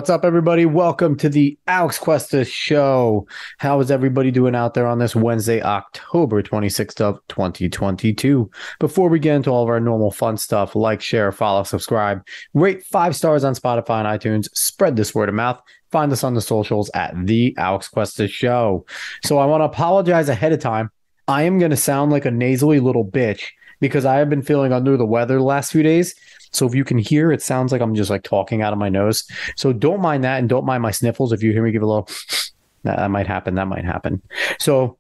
What's up, everybody? Welcome to the Alex Cuesta Show. How is everybody doing out there on this Wednesday, October 26th of 2022? Before we get into all of our normal fun stuff, like, share, follow, subscribe, rate 5 stars on Spotify and iTunes, spread this word of mouth. Find us on the socials at the Alex Cuesta Show. So I want to apologize ahead of time. I am going to sound like a nasally little bitch because I have been feeling under the weather the last few days. So if you can hear, it sounds like I'm just like talking out of my nose. So don't mind that and don't mind my sniffles. If you hear me give a little, that might happen. That might happen. So,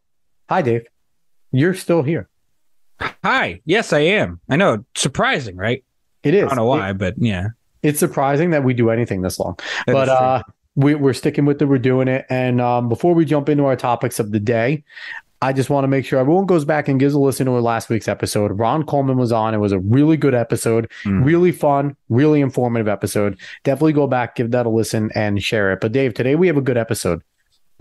hi, Dave. You're still here. Hi. Yes, I am. I know. Surprising, right? It is. I don't know why, but yeah. It's surprising that we do anything this long. But we're sticking with it. We're doing it. And before we jump into our topics of the day, I just want to make sure everyone goes back and gives a listen to our last week's episode. Ron Coleman was on. It was a really good episode, really fun, really informative episode. Definitely go back, give that a listen, and share it. But Dave, today we have a good episode.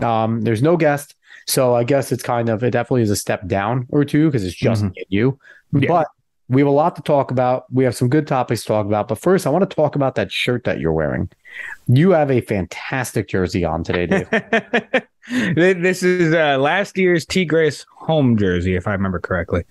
There's no guest, so I guess it definitely is a step down or two because it's just you. Yeah. But we have a lot to talk about. We have some good topics to talk about. But first, I want to talk about that shirt that you're wearing. You have a fantastic jersey on today, Dave. This is last year's Tigres home jersey, if I remember correctly.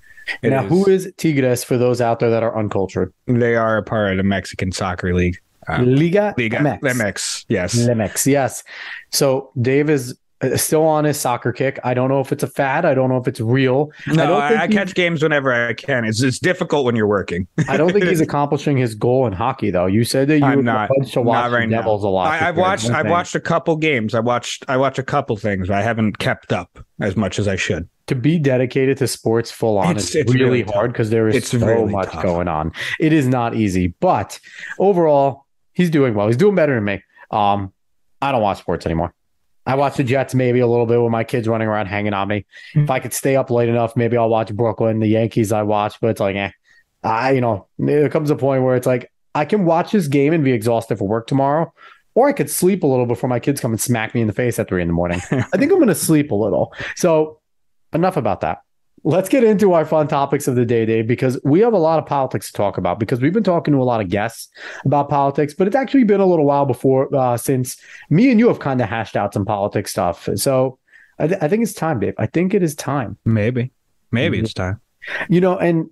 Who is Tigres for those out there that are uncultured? They are a part of the Mexican soccer league. Liga MX. Yes. MX, yes. So Dave is still on his soccer kick. I don't know if it's a fad. I don't know if it's real. No, I catch games whenever I can. It's difficult when you're working. I don't think he's accomplishing his goal in hockey, though. You said that you would watch the Devils a lot. I've watched a couple games. I watch a couple things. I haven't kept up as much as I should. To be dedicated to sports full on is really hard because there is so much going on. It is not easy, but overall, he's doing well. He's doing better than me. I don't watch sports anymore. I watch the Jets maybe a little bit with my kids running around hanging on me. If I could stay up late enough, maybe I'll watch Brooklyn. The Yankees I watch, but it's like, there comes a point where it's like, I can watch this game and be exhausted for work tomorrow, or I could sleep a little before my kids come and smack me in the face at 3 a.m. I think I'm going to sleep a little. So enough about that. Let's get into our fun topics of the day, Dave, because we have a lot of politics to talk about because we've been talking to a lot of guests about politics, but it's actually been a little while before since me and you have kind of hashed out some politics stuff. So I think it's time, Dave. I think it is time. Maybe it's time. Talking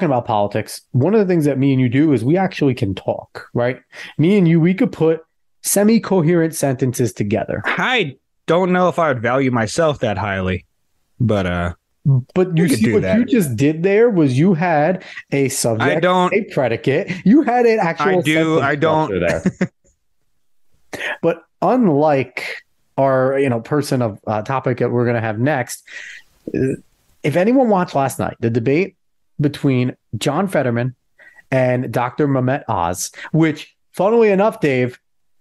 about politics, one of the things that me and you do is we actually can talk, right? Me and you, we could put semi-coherent sentences together. I don't know if I would value myself that highly, but you see what you just did there was you had a subject, a predicate. You had an actual there. But unlike our person of topic that we're going to have next, if anyone watched last night, the debate between John Fetterman and Dr. Mehmet Oz, which, funnily enough, Dave,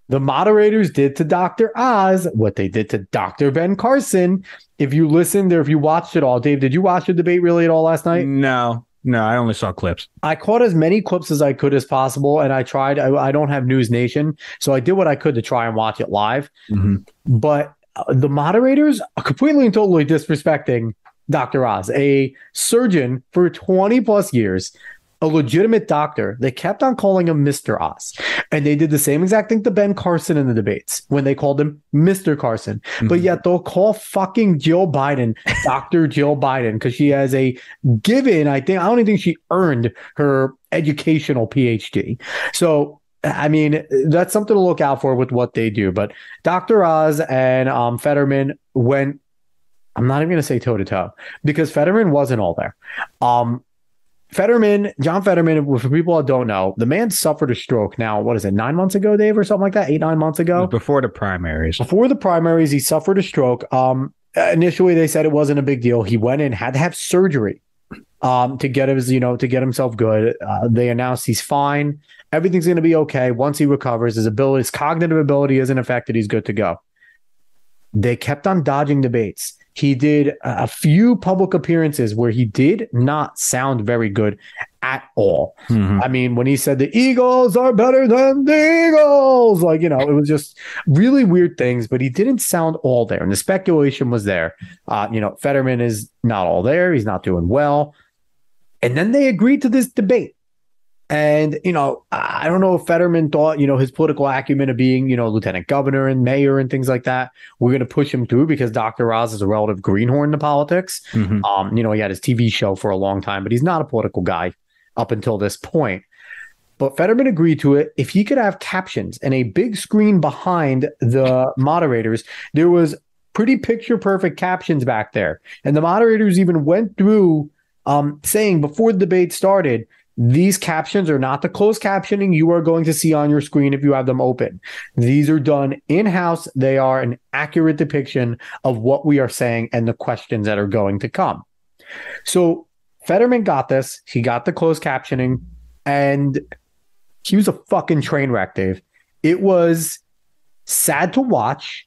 the moderators did to Dr. Oz what they did to Dr. Ben Carson. If you listened or if you watched it all, Dave, did you watch the debate really at all last night? No, I only saw clips. I caught as many clips as I could as possible, and I tried. I don't have News Nation, so I did what I could to try and watch it live. But the moderators are completely and totally disrespecting Dr. Oz, a surgeon for 20 plus years, a legitimate doctor. They kept on calling him Mr. Oz. And they did the same exact thing to Ben Carson in the debates when they called him Mr. Carson. But yet they'll call fucking Jill Biden Dr. Jill Biden because she has I don't even think she earned her educational PhD. So, I mean, that's something to look out for with what they do. But Dr. Oz and Fetterman went, I'm not even going to say toe to toe because Fetterman wasn't all there. John Fetterman, for people that don't know, the man suffered a stroke now, 9 months ago, Dave, or something like that? 8-9 months ago? Before the primaries. Before the primaries, he suffered a stroke. Initially, they said it wasn't a big deal. He went in, had to have surgery to get himself good. They announced he's fine. Everything's going to be okay. Once he recovers, his cognitive ability isn't affected. He's good to go. They kept on dodging debates. He did a few public appearances where he did not sound very good at all. I mean, when he said the Eagles are better than the Eagles, it was just really weird things, but he didn't sound all there. And the speculation was there. Fetterman is not all there. He's not doing well. And then they agreed to this debate. And, I don't know if Fetterman thought, his political acumen of being, lieutenant governor and mayor and things like that, we're going to push him through because Dr. Oz is a relative greenhorn to politics. Mm-hmm. He had his TV show for a long time, but he's not a political guy up until this point. But Fetterman agreed to it. If he could have captions and a big screen behind the moderators, there was pretty picture perfect captions back there. And the moderators even went through saying before the debate started, these captions are not the closed captioning you are going to see on your screen if you have them open. These are done in-house. They are an accurate depiction of what we are saying and the questions that are going to come. So Fetterman got this. He got the closed captioning, and he was a fucking train wreck, Dave. It was sad to watch.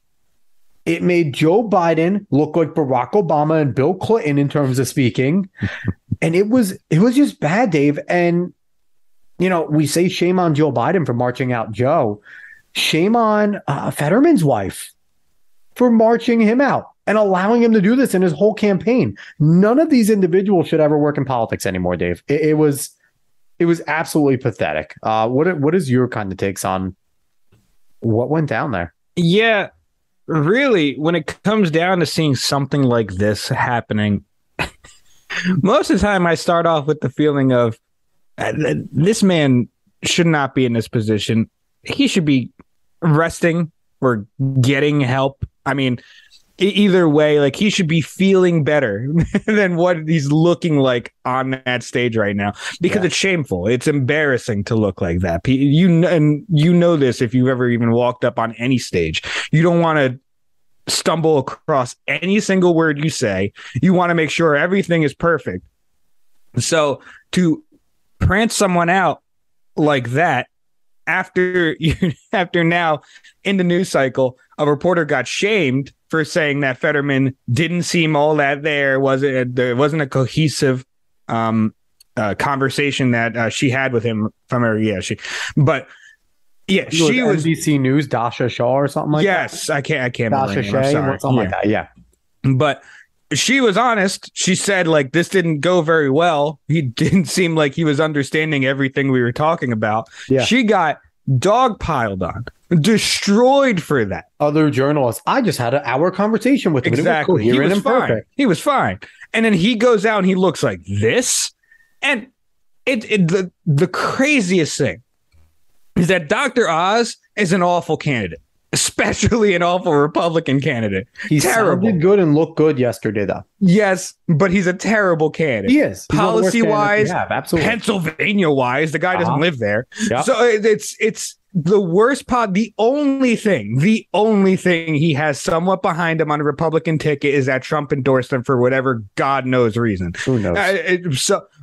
It made Joe Biden look like Barack Obama and Bill Clinton in terms of speaking. And it was just bad, Dave. And, we say shame on Joe Biden for marching out Joe. Shame on Fetterman's wife for marching him out and allowing him to do this in his whole campaign. None of these individuals should ever work in politics anymore, Dave. It was absolutely pathetic. What is your kind of takes on what went down there? Yeah, really, when it comes down to seeing something like this happening, most of the time I start off with the feeling of this man should not be in this position. He should be resting or getting help. I mean, either way, like, he should be feeling better than what he's looking like on that stage right now, because it's shameful. It's embarrassing to look like that. And you know this if you've ever even walked up on any stage. You don't want to stumble across any single word you say. You want to make sure everything is perfect. So to prance someone out like that after now in the news cycle, a reporter got shamed for saying that Fetterman didn't seem all that there wasn't a cohesive conversation that she had with him from her. She was NBC News, Dasha Shaw or something like that. Yes, I can't Dasha Shay, something like that. Yeah. But she was honest. She said, like, this didn't go very well. He didn't seem like he was understanding everything we were talking about. Yeah. She got dogpiled on, destroyed for that. Other journalists. I just had an hour conversation with him. Exactly. He was fine. Perfect. He was fine. And then he goes out and he looks like this. And the craziest thing is that Dr. Oz is an awful candidate, especially an awful Republican candidate. He sounded good and looked good yesterday, though. Yes, but he's a terrible candidate. He is. Policy-wise, Pennsylvania-wise, the guy doesn't live there. Yep. So it's the worst part. The only thing he has somewhat behind him on a Republican ticket is that Trump endorsed him for whatever God knows reason. Who knows?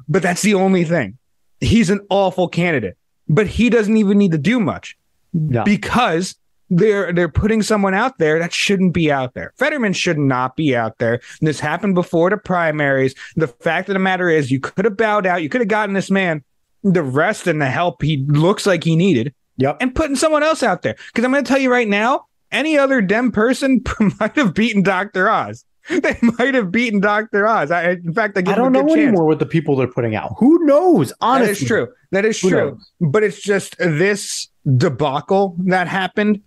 But that's the only thing. He's an awful candidate. But he doesn't even need to do much because they're putting someone out there that shouldn't be out there. Fetterman should not be out there. This happened before the primaries. The fact of the matter is, you could have bowed out. You could have gotten this man the rest and the help he looks like he needed. Yep. And putting someone else out there. Because I'm going to tell you right now, any other Dem person might have beaten Dr. Oz. They might have beaten Dr. Oz. In fact, I don't know anymore what the people they're putting out. Who knows? Honestly, That is true. But it's just this debacle that happened.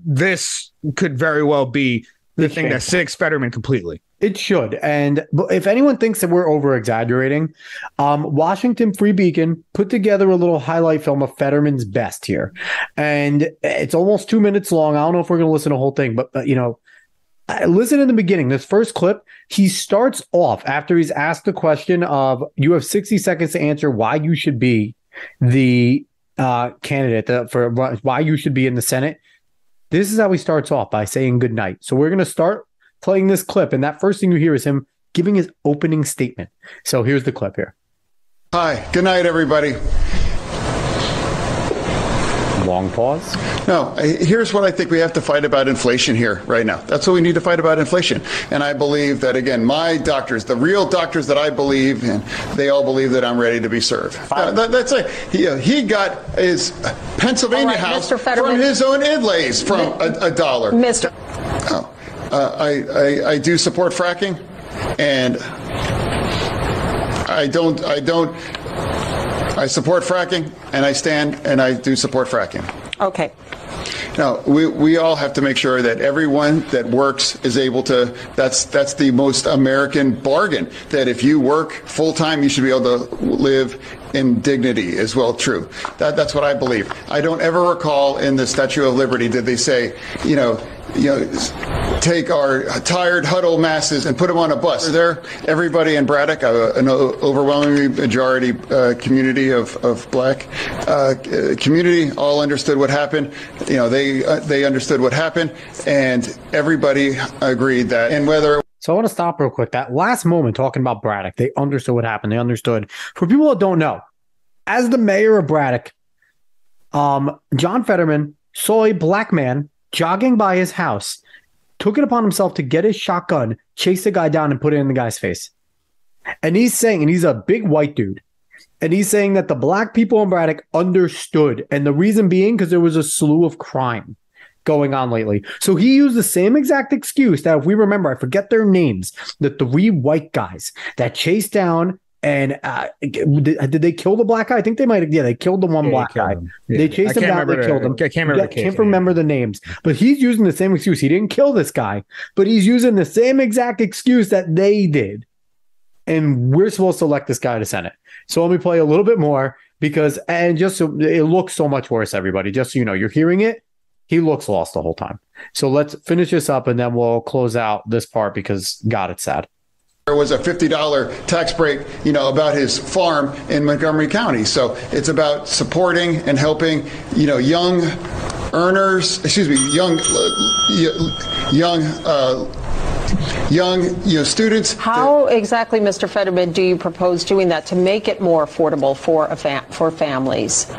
This could very well be the thing that sinks Fetterman completely. It should. And if anyone thinks that we're over exaggerating, Washington Free Beacon put together a little highlight film of Fetterman's best here, and it's almost 2 minutes long. I don't know if we're going to listen to the whole thing, but listen in the beginning. This first clip, he starts off after he's asked the question of, you have 60 seconds to answer why you should be the candidate for why you should be in the Senate. This is how he starts off, by saying good night. So we're going to start playing this clip, and that first thing you hear is him giving his opening statement. So here's the clip here. Hi, good night, everybody. Long pause. No, here's what I think we have to fight about inflation here right now. That's what we need to fight about, inflation. And I believe that, again, my doctors, the real doctors that I believe in, they all believe that I'm ready to be served. That's it. He got his Pennsylvania house from his own inlays from $1. Mr. Oh, I do support fracking, and I don't I support fracking, and I do support fracking. Okay. Now, we all have to make sure that everyone that works is able to, that's the most American bargain, that if you work full-time, you should be able to live in dignity as well. True. That's what I believe. I don't ever recall in the Statue of Liberty did they say, take our tired, huddled masses and put them on a bus. There, everybody in Braddock, an overwhelming majority community of black community, all understood what happened. They understood what happened, and everybody agreed that. And whether. So I want to stop real quick. That last moment talking about Braddock, they understood what happened. They understood. For people that don't know, as the mayor of Braddock, John Fetterman saw a black man jogging by his house, took it upon himself to get his shotgun, chase the guy down, and put it in the guy's face. And he's saying, and he's a big white dude, and he's saying that the black people in Braddock understood. And the reason being because there was a slew of crime going on lately. So he used the same exact excuse that, if we remember, I forget their names, the three white guys that chased down and did they kill the black guy? I think they might have. Yeah, they killed the one black guy. Yeah. They chased him down. They killed him. I can't remember the names. But he's using the same excuse. He didn't kill this guy, but he's using the same exact excuse that they did. And we're supposed to elect this guy to Senate. So let me play a little bit more just so it looks so much worse, everybody. Just so you know, you're hearing it. He looks lost the whole time. So let's finish this up and then we'll close out this part because, God, it's sad. There was a $50 tax break, about his farm in Montgomery County. So it's about supporting and helping, young earners, young students. How exactly, Mr. Fetterman, do you propose doing that to make it more affordable for families?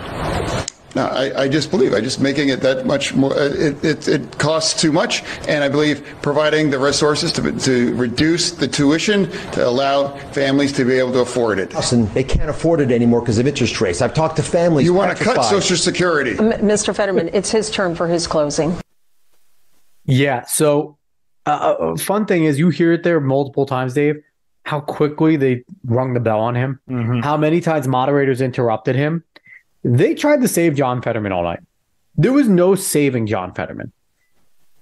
No, I just making it that much more. It costs too much, and I believe providing the resources to reduce the tuition to allow families to be able to afford it. They can't afford it anymore because of interest rates. I've talked to families. You want to cut Social Security, Mr. Fetterman? It's his turn for his closing. Yeah. So, fun thing is, you hear it there multiple times, Dave. How quickly they rung the bell on him. Mm-hmm. How many times moderators interrupted him. They tried to save John Fetterman all night. There was no saving John Fetterman.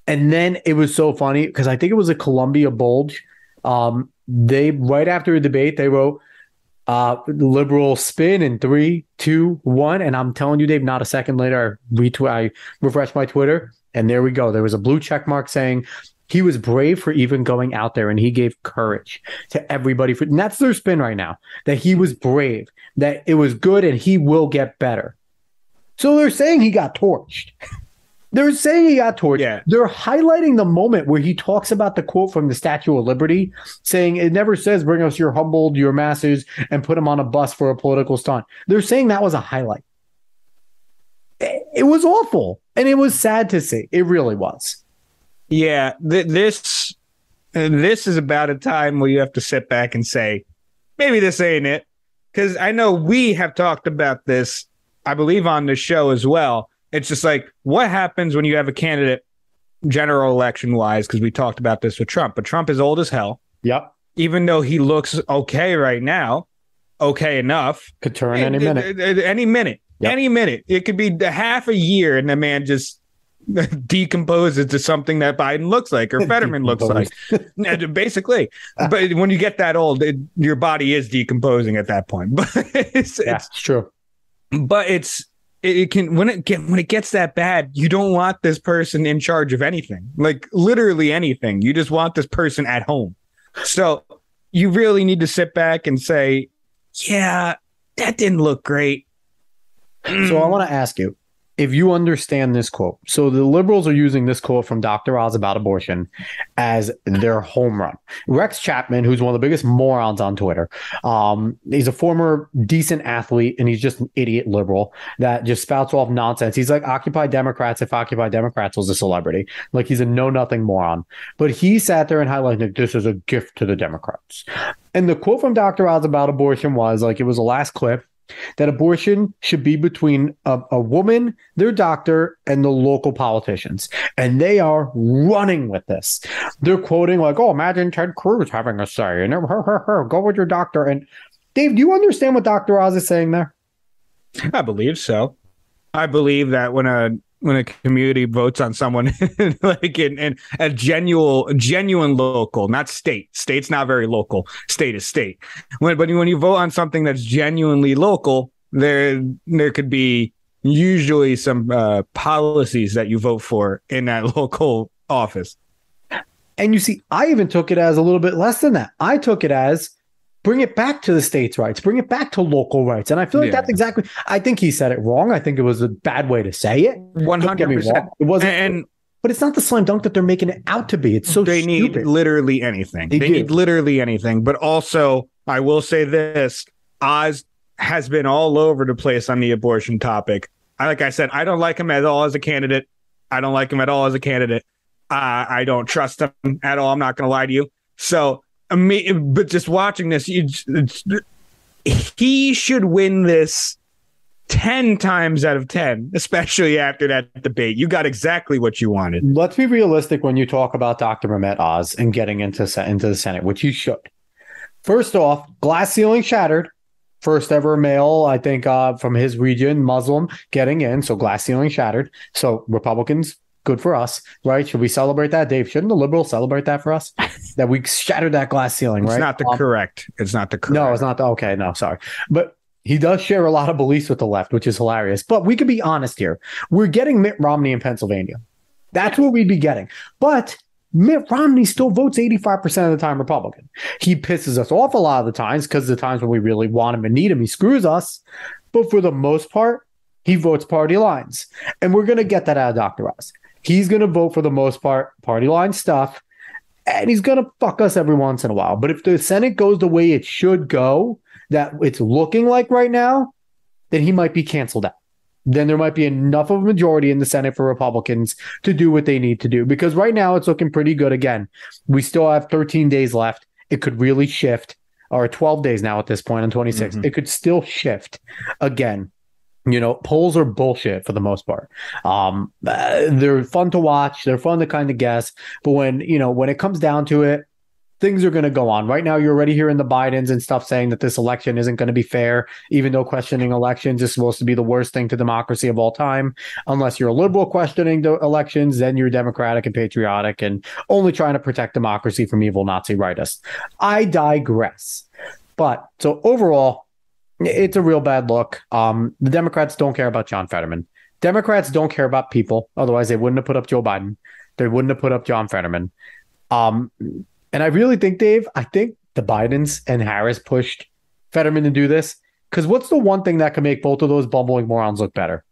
And then it was so funny because I think it was a Columbia Bulge. They, right after a debate, they wrote liberal spin in 3, 2, 1. And I'm telling you, Dave, not a second later, I refreshed my Twitter and there we go. There was a blue check mark saying he was brave for even going out there, and he gave courage to everybody. And that's their spin right now, that he was brave, that it was good, and he will get better. So they're saying he got torched. Yeah. They're highlighting the moment where he talks about the quote from the Statue of Liberty, saying it never says, bring us your humbled, your masses, and put them on a bus for a political stunt. They're saying that was a highlight. It was awful, and it was sad to see. It really was. Yeah, this is about a time where you have to sit back and say, maybe this ain't it. Because I know we have talked about this, I believe, on the show as well. It's just like, what happens when you have a candidate general election wise? Because we talked about this with Trump, but Trump is old as hell. Yep. Even though he looks okay right now, okay enough. Could turn any minute. Any minute. Yep. Any minute. It could be half a year and the man just decomposes to something that Biden looks like or Fetterman looks like, basically. But when you get that old, your body is decomposing at that point. But it's true. But it can when it gets that bad, you don't want this person in charge of anything, like literally anything. You just want this person at home. So you really need to sit back and say, yeah, that didn't look great. So I want to ask you, if you understand this quote. So the liberals are using this quote from Dr. Oz about abortion as their home run. Rex Chapman, who's one of the biggest morons on Twitter, he's a former decent athlete, and he's just an idiot liberal that just spouts off nonsense. He's like Occupy Democrats if Occupy Democrats was a celebrity. Like, he's a know-nothing moron. But he sat there and highlighted, like, this is a gift to the Democrats. And the quote from Dr. Oz about abortion was, like, it was the last clip, that abortion should be between a woman, their doctor, and the local politicians. And they are running with this. They're quoting like, oh, imagine Ted Cruz having a say. And go with your doctor. And Dave, do you understand what Dr. Oz is saying there? I believe so. I believe that when a community votes on someone like in a genuine local, not state. State's not very local. State is state. But when you vote on something that's genuinely local, there could be usually some policies that you vote for in that local office. And you see, I even took it as a little bit less than that. I took it as bring it back to the states' rights, bring it back to local rights. And I feel like that's exactly, I think he said it wrong. I think it was a bad way to say it. 100%. It wasn't, but it's not the slam dunk that they're making it out to be. It's so they stupid. Need literally anything. They need literally anything. But also, I will say this, Oz has been all over the place on the abortion topic. Like I said, I don't like him at all as a candidate. I don't trust him at all. I'm not going to lie to you. So, but just watching this, he should win this 10 times out of 10, especially after that debate. You got exactly what you wanted. Let's be realistic when you talk about Dr. Mehmet Oz and getting into the Senate, which you should. First off, glass ceiling shattered. First ever male, I think, from his region, Muslim, getting in. So glass ceiling shattered. So Republicans, good for us, right? Should we celebrate that, Dave? Shouldn't the liberals celebrate that for us? That we shattered that glass ceiling, right? It's not the correct. It's not the correct. No, it's not. Okay, no, sorry. But he does share a lot of beliefs with the left, which is hilarious. But we could be honest here. We're getting Mitt Romney in Pennsylvania. That's what we'd be getting. But Mitt Romney still votes 85% of the time Republican. He pisses us off a lot of the times because the times when we really want him and need him, he screws us. But for the most part, he votes party lines. And we're going to get that out of Dr. Oz. He's going to vote for the most part party line stuff, and he's going to fuck us every once in a while. But if the Senate goes the way it should go, that it's looking like right now, then he might be canceled out. Then there might be enough of a majority in the Senate for Republicans to do what they need to do. Because right now it's looking pretty good. Again, we still have 13 days left. It could really shift, or 12 days now at this point on 26. Mm-hmm. It could still shift again. You know, polls are bullshit for the most part. They're fun to watch. They're fun to kind of guess. But when it comes down to it, things are going to go on. Right now, you're already hearing the Bidens and stuff saying that this election isn't going to be fair, even though questioning elections is supposed to be the worst thing to democracy of all time. Unless you're a liberal questioning the elections, then you're democratic and patriotic and only trying to protect democracy from evil Nazi rightists. I digress. But so overall, it's a real bad look. The Democrats don't care about John Fetterman. Democrats don't care about people. Otherwise, they wouldn't have put up Joe Biden. They wouldn't have put up John Fetterman. And I really think, Dave, the Bidens and Harris pushed Fetterman to do this. Because what's the one thing that can make both of those bumbling morons look better?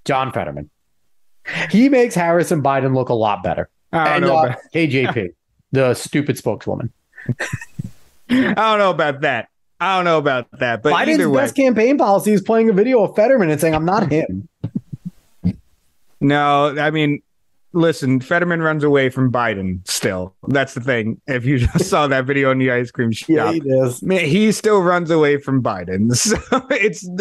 John Fetterman. He makes Harris and Biden look a lot better. I don't know. KJP, the stupid spokeswoman. I don't know about that. But Biden's best campaign policy is playing a video of Fetterman and saying, I'm not him. No, I mean, listen, Fetterman runs away from Biden still. That's the thing. If you just saw that video in the ice cream shop, yeah, he does. Man, he still runs away from Biden. So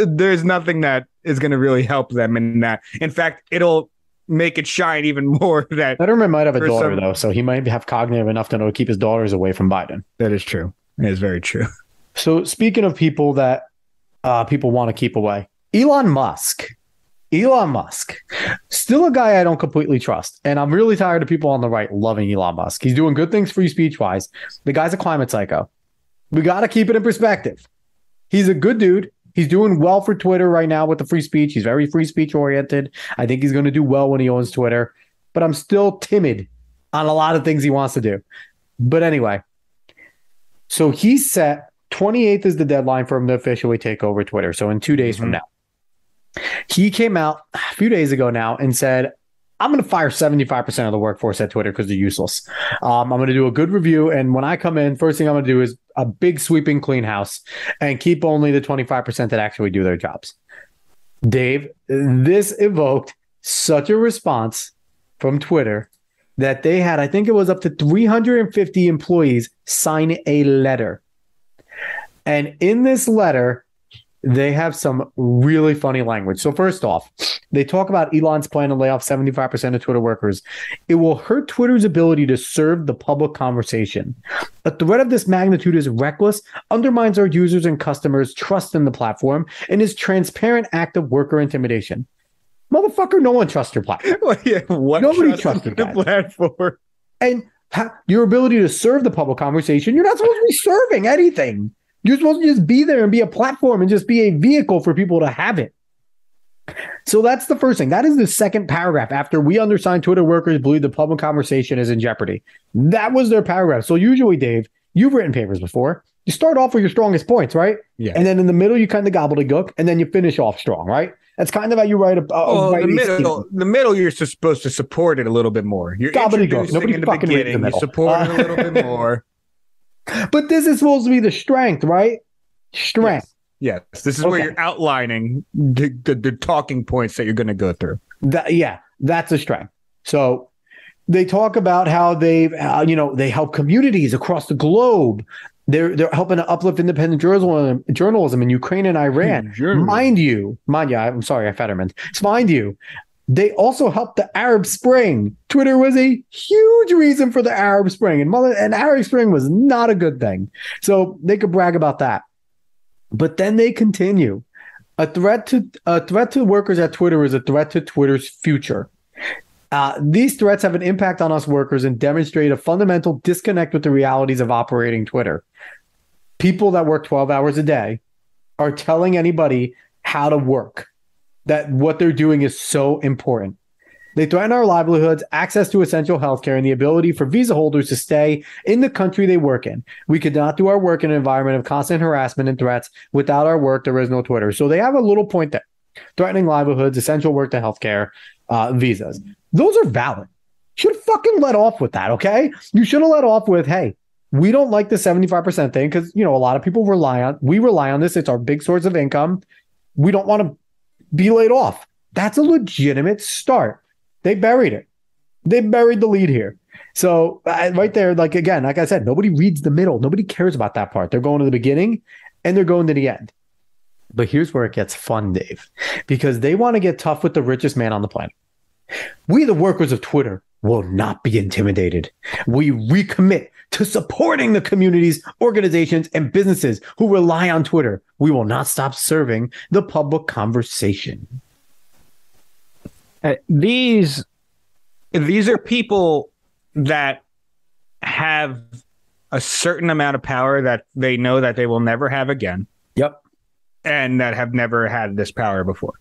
there's nothing that is going to really help them in that. In fact, it'll make it shine even more. That Fetterman might have a daughter, though, so he might have cognitive enough to know to keep his daughters away from Biden. That is true. That is very true. So speaking of people that people want to keep away, Elon Musk, still a guy I don't completely trust. And I'm really tired of people on the right loving Elon Musk. He's doing good things free speech wise. The guy's a climate psycho. We got to keep it in perspective. He's a good dude. He's doing well for Twitter right now with the free speech. He's very free speech oriented. I think he's going to do well when he owns Twitter. But I'm still timid on a lot of things he wants to do. But anyway, so he set 28th is the deadline for him to officially take over Twitter. So in 2 days from now, he came out a few days ago now and said, I'm going to fire 75% of the workforce at Twitter because they're useless. I'm going to do a good review. And when I come in, first thing I'm going to do is a big sweeping clean house and keep only the 25% that actually do their jobs. Dave, this evoked such a response from Twitter that they had, I think it was up to 350 employees sign a letter. And in this letter, they have some really funny language. So first off, They talk about Elon's plan to lay off 75% of Twitter workers. It will hurt Twitter's ability to serve the public conversation. A threat of this magnitude is reckless, undermines our users and customers' trust in the platform, and is transparent act of worker intimidation. Motherfucker, no one trusts your platform. Well, yeah, nobody trusts your platform. And your ability to serve the public conversation, you're not supposed to be serving anything. You're supposed to just be there and be a platform and just be a vehicle for people to have it. So that's the first thing. That is the second paragraph after we undersigned Twitter workers believe the public conversation is in jeopardy. That was their paragraph. So usually, Dave, you've written papers before. You start off with your strongest points, right? Yeah. And then in the middle, you kind of gobbledygook, and then you finish off strong, right? That's kind of how you write the middle, you're supposed to support it a little bit more. You're introducing in the beginning. You support it a little bit more. But this is supposed to be the strength, right? Strength. Yes. This is where you're outlining the talking points that you're going to go through. That's a strength. So they talk about how they help communities across the globe. They're helping to uplift independent journalism in Ukraine and Iran. Mind you, I'm sorry, I Fetterman. Mind you, they also helped the Arab Spring. Twitter was a huge reason for the Arab Spring, and Arab Spring was not a good thing. So they could brag about that. But then they continue. A threat to workers at Twitter is a threat to Twitter's future. These threats have an impact on us workers and demonstrate a fundamental disconnect with the realities of operating Twitter. People that work 12 hours a day are telling anybody how to work, that what they're doing is so important. They threaten our livelihoods, access to essential healthcare, and the ability for visa holders to stay in the country they work in. We could not do our work in an environment of constant harassment and threats. Without our work, there is no Twitter. So they have a little point there. Threatening livelihoods, essential work to healthcare, visas. Those are valid. You should have fucking let off with that, okay? You should have let off with, hey, we don't like the 75% thing because, a lot of people rely on this. It's our big source of income. We don't want to be laid off. That's a legitimate start. They buried it. They buried the lead here. So right there, like I said, nobody reads the middle. Nobody cares about that part. They're going to the beginning and they're going to the end. But here's where it gets fun, Dave, because they want to get tough with the richest man on the planet. We, the workers of Twitter, will not be intimidated. We recommit to supporting the communities, organizations, and businesses who rely on Twitter. We will not stop serving the public conversation. These are people that have a certain amount of power that they know that they will never have again. Yep. And that have never had this power before.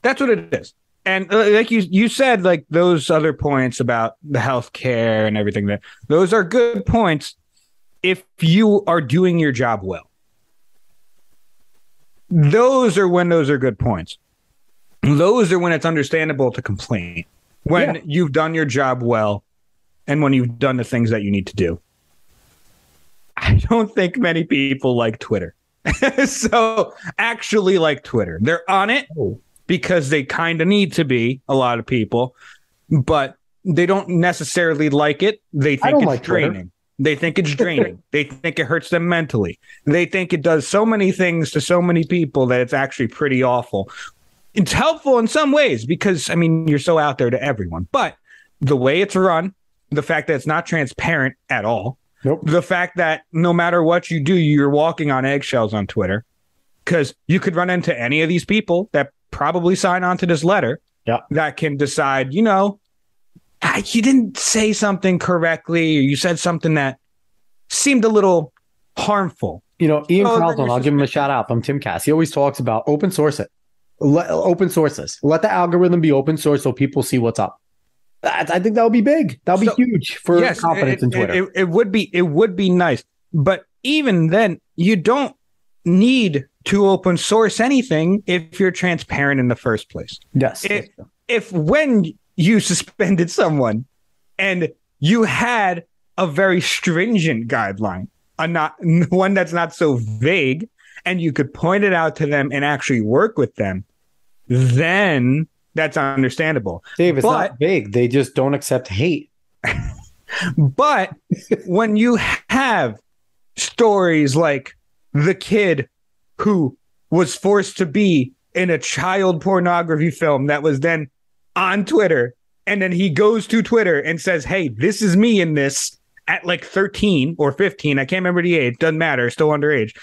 That's what it is. And like you said, like those other points about the healthcare and everything, those are good points if you are doing your job well. Those are good points. Those are when it's understandable to complain. When you've done your job well and when you've done the things that you need to do. I don't think many people like Twitter. So actually like Twitter. They're on it because they kind of need to be, a lot of people, but they don't necessarily like it. They think it's draining. Twitter. They think it's draining. They think it hurts them mentally. They think it does so many things to so many people that it's actually pretty awful. It's helpful in some ways because, you're so out there to everyone. But the way it's run, the fact that it's not transparent at all, the fact that no matter what you do, you're walking on eggshells on Twitter because you could run into any of these people that probably sign on to this letter that can decide, you didn't say something correctly or you said something that seemed a little harmful. Ian Carlton, I'll give him a shout out from Timcast. He always talks about open source it. Open source this. Let the algorithm be open source so people see what's up. I think that would be big. That would be huge for confidence in Twitter. It would be nice. But even then, you don't need to open source anything if you're transparent in the first place. Yes. If when you suspended someone and you had a very stringent guideline, one that's not so vague, and you could point it out to them and actually work with them, then that's understandable. Dave, it's not vague. They just don't accept hate. But when you have stories like the kid who was forced to be in a child pornography film that was then on Twitter. And then he goes to Twitter and says, hey, this is me in this at like 13 or 15. I can't remember the age. Doesn't matter. Still underage.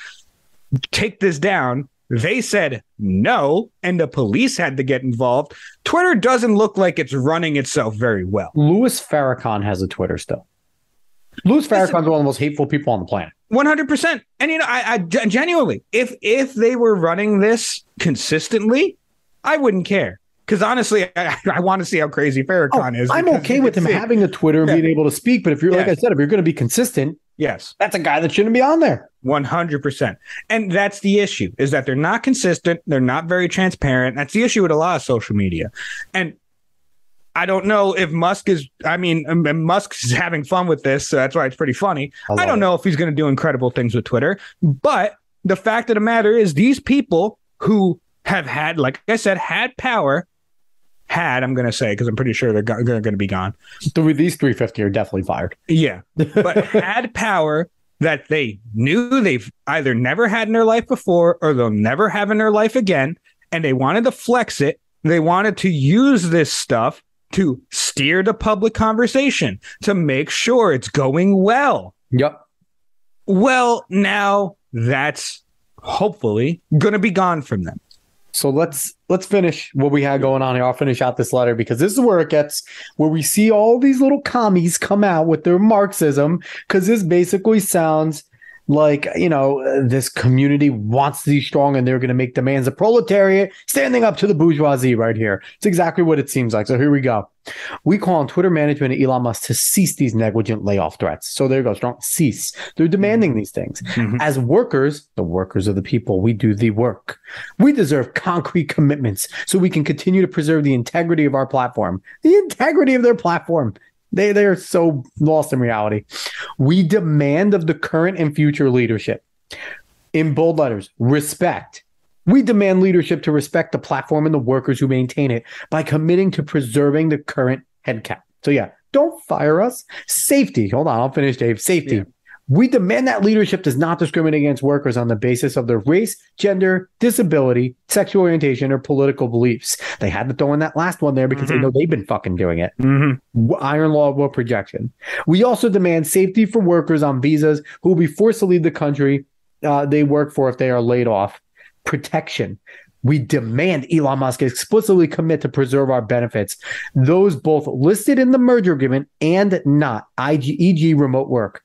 Take this down. They said no, and the police had to get involved. Twitter doesn't look like it's running itself very well. Louis Farrakhan has a Twitter still. Louis Farrakhan's one of the most hateful people on the planet. 100%. And, you know, I genuinely, if they were running this consistently, I wouldn't care. Because honestly, I want to see how crazy Farrakhan is. I'm okay with him having a Twitter and being able to speak. But if you're, like I said, if you're going to be consistent, yes, that's a guy that shouldn't be on there. 100%. And that's the issue, is that they're not consistent. They're not very transparent. That's the issue with a lot of social media. And I don't know if Musk's having fun with this, so that's why it's pretty funny. I don't know if he's going to do incredible things with Twitter. But the fact of the matter is, these people who have had, like I said, had power, I'm going to say, because I'm pretty sure they're going to be gone. These 350 are definitely fired. Yeah. But had power that they knew they've either never had in their life before or they'll never have in their life again. And they wanted to flex it. They wanted to use this stuff to steer the public conversation, to make sure it's going well. Yep. Well, now that's hopefully going to be gone from them. So let's finish what we had going on here. I'll finish out this letter because this is where it gets, where we see all these little commies come out with their Marxism, because this basically sounds like, you know, this community wants to be strong and they're going to make demands. The proletariat standing up to the bourgeoisie right here. It's exactly what it seems like. So here we go. We call on Twitter management and Elon Musk to cease these negligent layoff threats. So there you go. Strong. Cease. They're demanding these things. Mm-hmm. As workers, the workers are the people. We do the work. We deserve concrete commitments so we can continue to preserve the integrity of our platform. The integrity of their platform. They are so lost in reality. We demand of the current and future leadership, in bold letters, respect. We demand leadership to respect the platform and the workers who maintain it by committing to preserving the current headcount. So yeah, don't fire us. Safety. Hold on, I'll finish, Dave. Safety. Yeah. We demand that leadership does not discriminate against workers on the basis of their race, gender, disability, sexual orientation, or political beliefs. They had to throw in that last one there because they know they've been fucking doing it. Iron law of projection. We also demand safety for workers on visas who will be forced to leave the country they work for if they are laid off. Protection. We demand Elon Musk explicitly commit to preserve our benefits, those both listed in the merger agreement and not, e.g. remote work.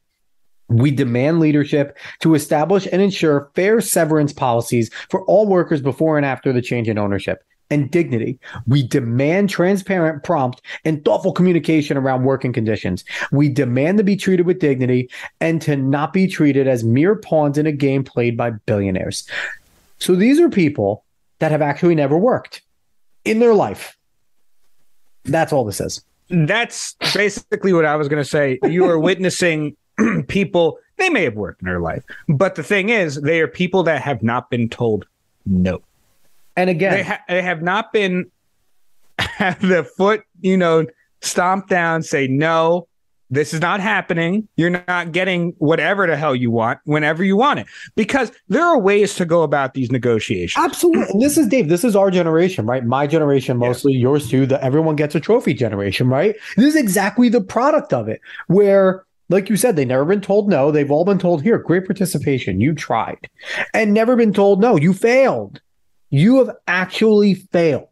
We demand leadership to establish and ensure fair severance policies for all workers before and after the change in ownership. And dignity. We demand transparent, prompt, and thoughtful communication around working conditions. We demand to be treated with dignity and to not be treated as mere pawns in a game played by billionaires. So these are people that have actually never worked in their life. That's all this is. That's basically what I was going to say. You are witnessing people, they may have worked in their life, but the thing is, they are people that have not been told no. And again, they have not been have the foot, stomped down, say, no, this is not happening. You're not getting whatever the hell you want whenever you want it, because there are ways to go about these negotiations. Absolutely. And this is, Dave, this is our generation, right? My generation, mostly yours too. The everyone gets a trophy generation, right? This is exactly the product of it, where, like you said, they've never been told no. They've all been told, here, great participation. You tried. And never been told no. You failed. You have actually failed.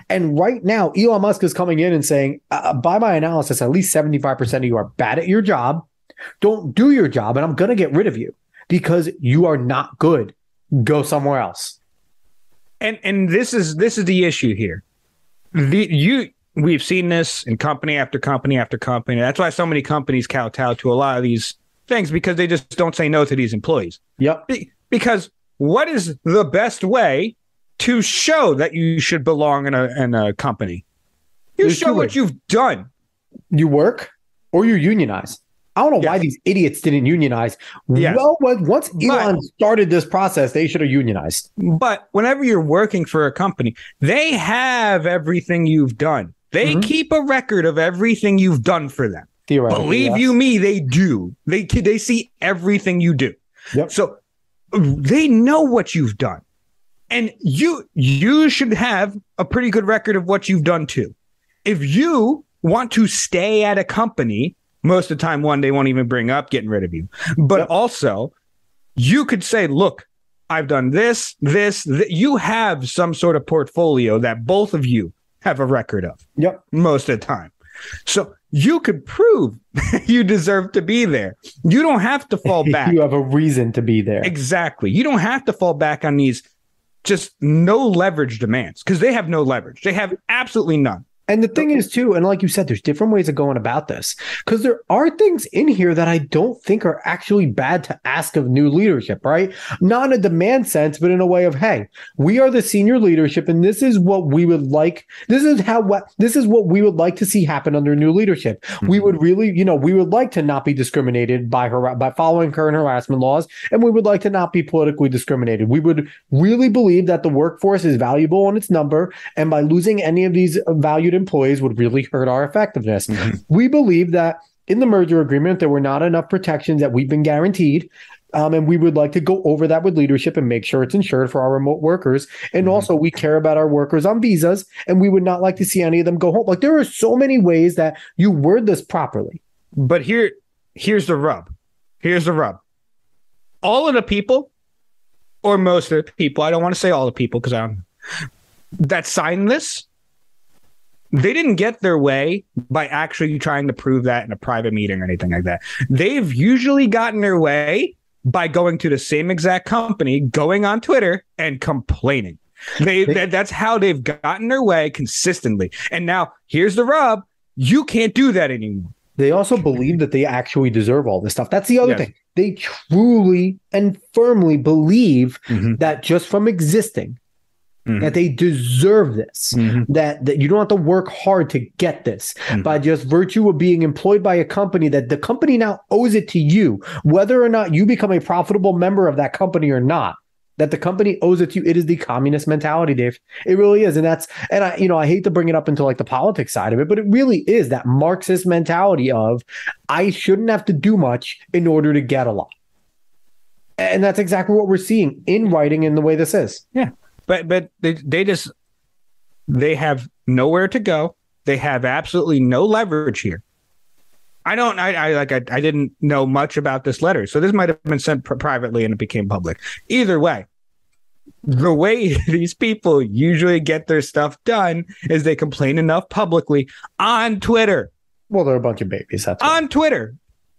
And right now, Elon Musk is coming in and saying, by my analysis, at least 75% of you are bad at your job. Don't do your job, and I'm going to get rid of you because you are not good. Go somewhere else. And this is the issue here. We've seen this in company after company after company. That's why so many companies kowtow to a lot of these things, because they just don't say no to these employees. Yep. Because what is the best way to show that you should belong in a company? You show what you've done. You work or you unionize. I don't know why these idiots didn't unionize. Yes. Well, once Elon started this process, they should have unionized. But whenever you're working for a company, they have everything you've done. They keep a record of everything you've done for them. Believe you me, they do. They see everything you do. Yep. So they know what you've done. And you should have a pretty good record of what you've done too. If you want to stay at a company, most of the time, one, they won't even bring up getting rid of you. But also, you could say, look, I've done this. You have some sort of portfolio that both of you have a record of. Yep. Most of the time. So you could prove you deserve to be there. You don't have to fall back. You have a reason to be there. Exactly. You don't have to fall back on these just no leverage demands, because they have no leverage. They have absolutely none. And the thing is, too, and like you said, there's different ways of going about this, because there are things in here that I don't think are actually bad to ask of new leadership, right? Not in a demand sense, but in a way of, hey, we are the senior leadership, and this is what we would like. This is what we would like to see happen under new leadership. Mm-hmm. We would really, we would like to not be discriminated by following current harassment laws, and we would like to not be politically discriminated. We would really believe that the workforce is valuable in its number, and by losing any of these valued employees would really hurt our effectiveness. Mm-hmm. We believe that in the merger agreement, there were not enough protections that we've been guaranteed. And we would like to go over that with leadership and make sure it's insured for our remote workers. And also, we care about our workers on visas, and we would not like to see any of them go home. Like, there are so many ways that you word this properly. But here's the rub. Here's the rub. All of the people, or most of the people, I don't want to say all the people because that signed this, they didn't get their way by actually trying to prove that in a private meeting or anything like that. They've usually gotten their way by going to the same exact company, going on Twitter and complaining. That's how they've gotten their way consistently. And now here's the rub. You can't do that anymore. They also believe that they actually deserve all this stuff. That's the other thing. They truly and firmly believe that just from existing, that they deserve this, that you don't have to work hard to get this by just virtue of being employed by a company, that the company now owes it to you, whether or not you become a profitable member of that company or not, that the company owes it to you. It is the communist mentality, Dave. It really is. And I hate to bring it up into like the politics side of it, but it really is that Marxist mentality of I shouldn't have to do much in order to get a lot. And that's exactly what we're seeing in writing in the way this is. Yeah. But they have nowhere to go. They have absolutely no leverage here. I didn't know much about this letter, so this might have been sent privately and it became public. Either way, the way these people usually get their stuff done is they complain enough publicly on Twitter. Well, they're a bunch of babies. That's on Twitter.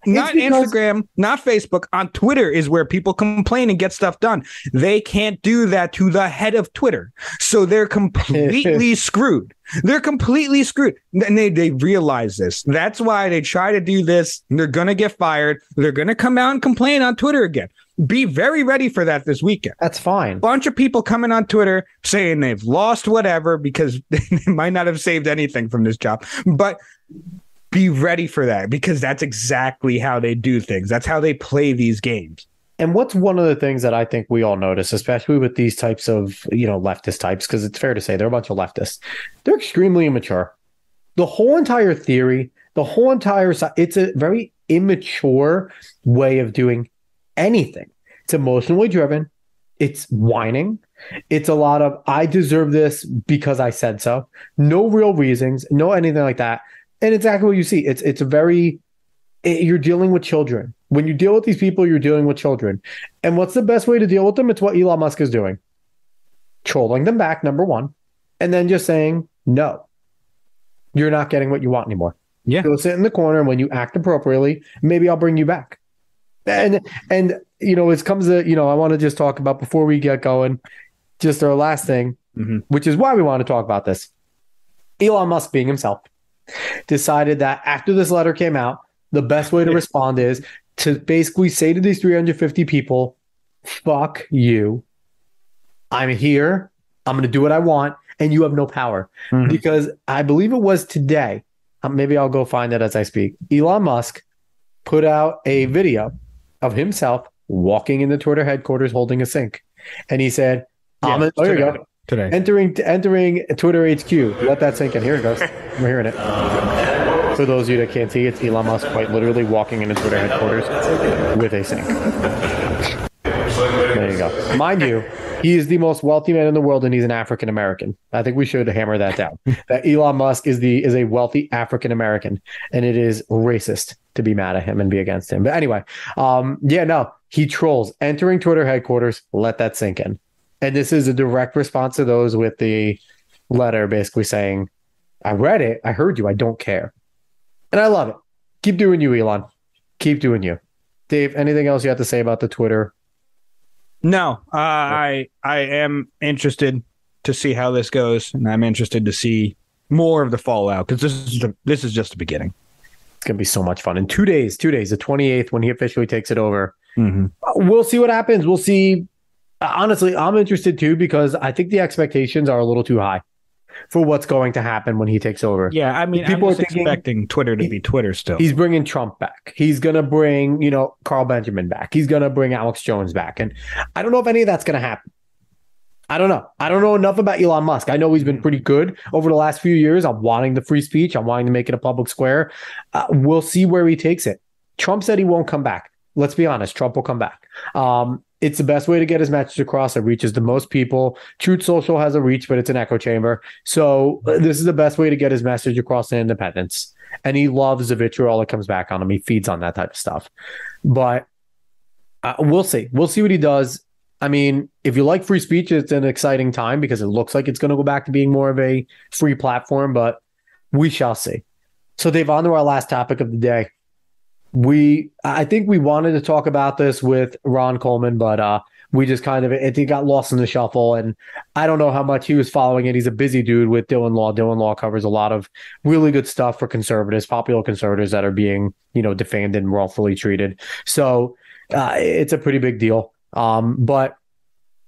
Not Instagram, not Facebook. On Twitter is where people complain and get stuff done. They can't do that to the head of Twitter. So they're completely screwed. They're completely screwed. And they realize this. That's why they try to do this. They're going to get fired. They're going to come out and complain on Twitter again. Be very ready for that this weekend. That's fine. Bunch of people coming on Twitter saying they've lost whatever because they might not have saved anything from this job. But be ready for that, because that's exactly how they do things. That's how they play these games. And what's one of the things that I think we all notice, especially with these types of, leftist types, because it's fair to say they're a bunch of leftists. They're extremely immature. The whole entire theory, it's a very immature way of doing anything. It's emotionally driven. It's whining. It's a lot of, I deserve this because I said so. No real reasons, no anything like that. And exactly what you see. You're dealing with children. When you deal with these people, you're dealing with children. And what's the best way to deal with them? It's what Elon Musk is doing. Trolling them back, number one. And then just saying, no, you're not getting what you want anymore. Yeah. Go sit in the corner, and when you act appropriately, maybe I'll bring you back. And it comes to, I want to just talk about, before we get going, just our last thing, which is why we want to talk about this. Elon Musk, being himself, decided that after this letter came out, the best way to respond is to basically say to these 350 people, fuck you. I'm here. I'm going to do what I want, and you have no power. Because I believe it was today, maybe I'll go find it as I speak, Elon Musk put out a video of himself walking in the Twitter headquarters holding a sink. And he said, there you go. Today. Entering Twitter HQ. Let that sink in. Here it goes. We're hearing it. For those of you that can't see, it's Elon Musk quite literally walking into Twitter headquarters with a sink. There you go. Mind you, He is the most wealthy man in the world, and he's an African American. I think we should hammer that down. That Elon Musk is a wealthy African American, and it is racist to be mad at him and be against him. But anyway, he trolls. Entering Twitter headquarters, let that sink in. And this is a direct response to those with the letter basically saying, I read it, I heard you, I don't care. And I love it. Keep doing you, Elon. Keep doing you. Dave, anything else you have to say about the Twitter? No, I am interested to see how this goes, and I'm interested to see more of the fallout, because this is just the beginning. It's going to be so much fun. In 2 days, the 28th, when he officially takes it over, we'll see what happens. We'll see. Honestly, I'm interested too, because I think the expectations are a little too high for what's going to happen when he takes over. Yeah, I mean, people are expecting Twitter to be Twitter still. He's bringing Trump back. He's going to bring, Carl Benjamin back. He's going to bring Alex Jones back. And I don't know if any of that's going to happen. I don't know. I don't know enough about Elon Musk. I know he's been pretty good over the last few years. I'm wanting the free speech. I'm wanting to make it a public square. We'll see where he takes it. Trump said he won't come back. Let's be honest. Trump will come back. It's the best way to get his message across. It reaches the most people. Truth Social has a reach, but it's an echo chamber. So this is the best way to get his message across to independents. And he loves the vitriol that comes back on him. He feeds on that type of stuff. But we'll see. We'll see what he does. I mean, if you like free speech, it's an exciting time because it looks like it's going to go back to being more of a free platform, but we shall see. So Dave, on to our last topic of the day. I think we wanted to talk about this with Ron Coleman, but we just it got lost in the shuffle, and I don't know how much he was following it. He's a busy dude with Dylan Law. Dylan Law covers a lot of really good stuff for conservatives, popular conservatives that are being, defamed and wrongfully treated. So it's a pretty big deal. But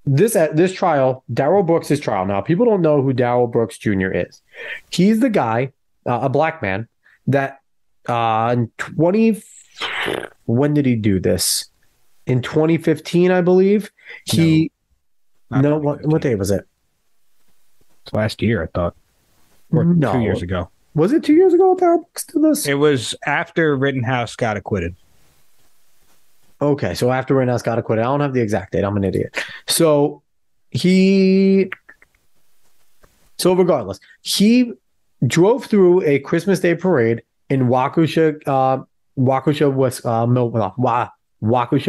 this trial, Darrell Brooks' trial. Now, people don't know who Darrell Brooks Jr. is. He's the guy, a black man that when did he do this? In 2015, I believe. What day was it? It's last year, I thought. Or 2 years ago. Was it 2 years ago Darrell Brooks did this? It was after Rittenhouse got acquitted. Okay, so after Rittenhouse got acquitted. I don't have the exact date. I'm an idiot. So regardless, he drove through a Christmas Day parade in Waukesha,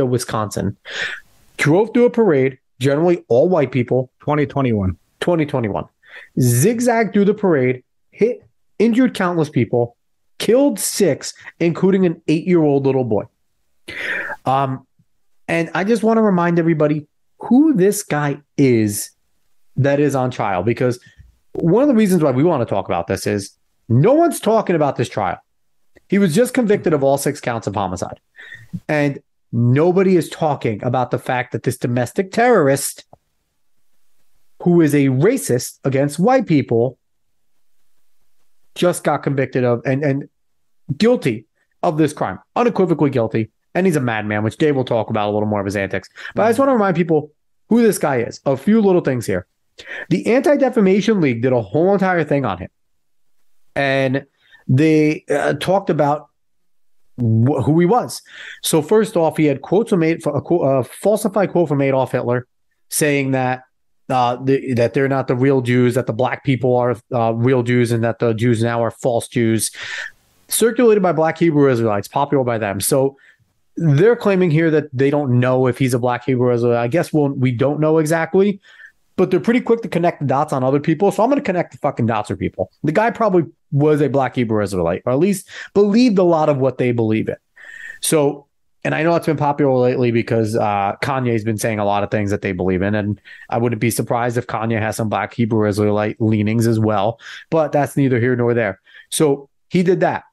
Wisconsin. Drove through a parade, generally all white people. 2021. Zigzagged through the parade, injured countless people, killed 6, including an 8-year-old little boy. And I just want to remind everybody who this guy is that is on trial, because one of the reasons why we want to talk about this is no one's talking about this trial. He was just convicted of all 6 counts of homicide. And nobody is talking about the fact that this domestic terrorist, who is a racist against white people, just got convicted of and guilty of this crime, unequivocally guilty. And he's a madman, which Dave will talk about a little more of his antics. But I just want to remind people who this guy is. A few little things here. The Anti-Defamation League did a whole entire thing on him. And they talked about who he was. So first off, he had quotes from a falsified quote from Adolf Hitler saying that that they're not the real Jews, that the black people are real Jews, and that the Jews now are false Jews, circulated by Black Hebrew Israelites, popular by them. So they're claiming here that they don't know if he's a Black Hebrew Israelite. I guess we don't know exactly, but they're pretty quick to connect the dots on other people. So I'm going to connect the fucking dots for people. The guy probably was a Black Hebrew Israelite, or at least believed a lot of what they believe in. So, and I know it's been popular lately because Kanye's been saying a lot of things that they believe in. And I wouldn't be surprised if Kanye has some Black Hebrew Israelite leanings as well, but that's neither here nor there. So he did that.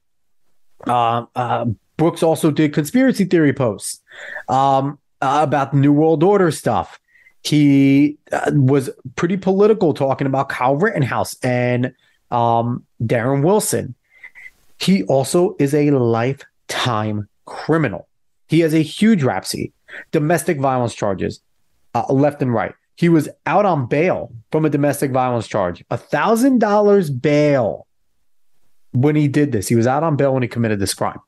Brooks also did conspiracy theory posts about the New World Order stuff. He was pretty political, talking about Kyle Rittenhouse and Darren Wilson. He also is a lifetime criminal. He has a huge rap sheet, domestic violence charges, left and right. He was out on bail from a domestic violence charge, $1,000 bail when he did this. He was out on bail when he committed this crime.